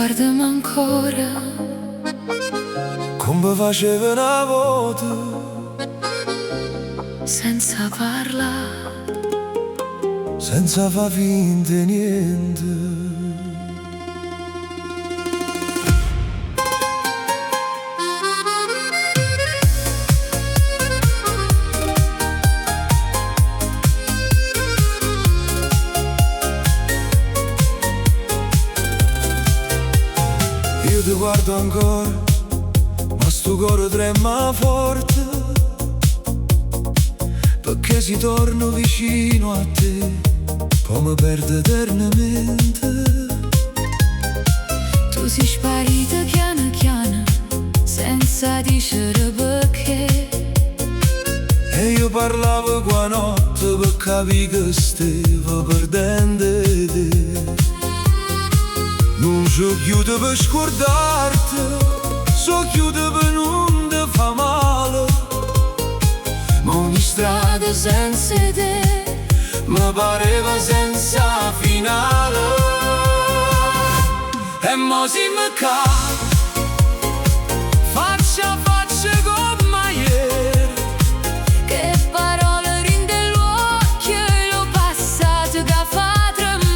Guardami ancora come faceva una volta, senza parlare, senza far finta di niente. Io ti guardo ancora, ma sto cuore trema forte, perché si torna vicino a te, poi mi perde eternamente. tu sei sparita piano piano, senza dicere perché. E io parlavo qua notte per capire che stavo perdendo te. Non so chiude per scordarti, so chiude per non ti fa male, ma ogni strada senza te mi pareva senza finale. E mo si mi cade, faccia a faccia come ieri, Che parole rinde l'occhio e lo passato che fa tremare.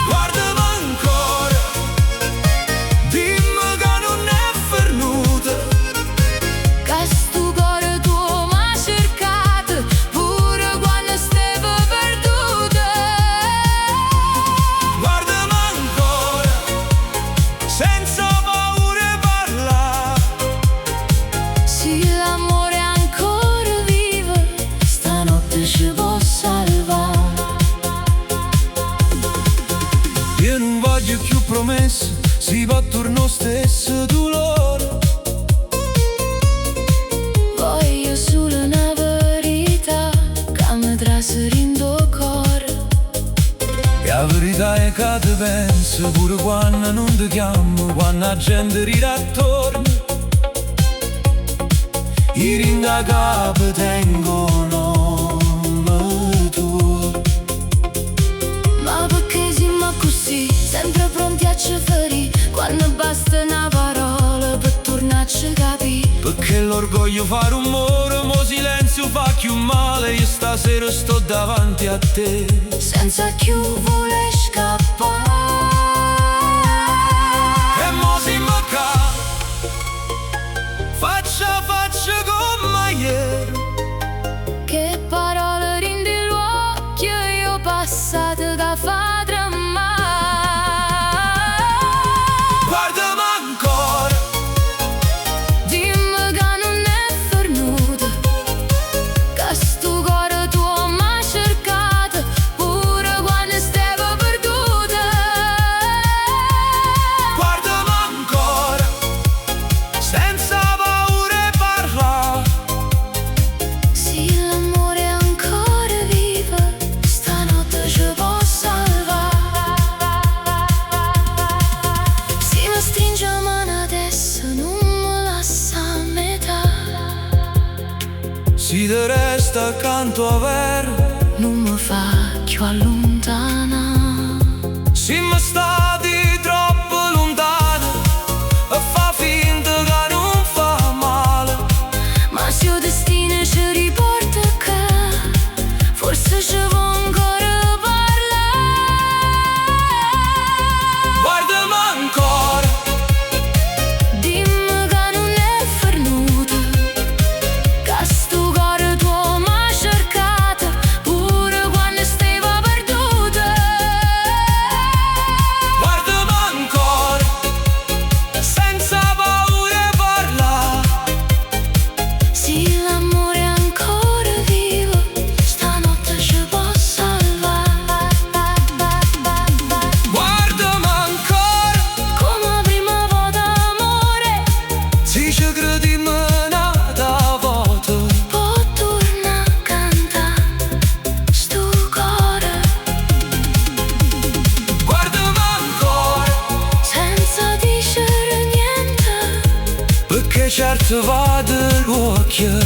guardami ancora, dimmi che non è fernuta, Che sto cuore tuo m'ha cercato, pure quando stavo perduta. guardami ancora, senza paura parlare. Se l'amore è ancora vivo, stanotte ci può salvare. Io non voglio più promesse, si va attorno stesso dolore. Voglio solo una verità che mi trascina il cuore. E la verità è che ti penso pure quando non ti chiamo, quando la gente ride attorno. I ring a capo tengono nome tuo. Ma perché siamo così, sempre pronti a ci ferire, quando basta una parola per tornarci a capire. Perché l'orgoglio fa rumore, mo silenzio fa più male. Io stasera sto davanti a te, Senza più voler scappare. e mo si mi cade, faccia a faccia come ieri. Che parole rinde l'occhio e io passato che fa tremare. Guardami ancora, Dimmi che non è fernuta, che sto cuore tuo m'ha cercato, pure quando stavo perduta. guardami ancora, senza paura parlare. Se l'amore è ancora vivo, stanotte ci può salvare. Se mi stringe la mano adesso non mi lascia a metà. Si te resta accanto a vero, Non mi fa più allontanare. si mi stati troppo lontano e fa finta che non fa male. Ma se il destino ci riporta qua, forse ci può ancora parlare. Guardami ancora, Dimmi che non è fernuta, che sto cuore tuo m'ha cercato, pure quando stavo perduta. guardami ancora, senza paura parlare. Se l'amore è ancora vivo, stanotte ci può salvare. Guardami ancora, Come la prima volta amore, si ci crediamo un'altra volta. può tornare a cantare sto cuore, Guardami ancora, senza dicere niente. perché certo vado l'occhio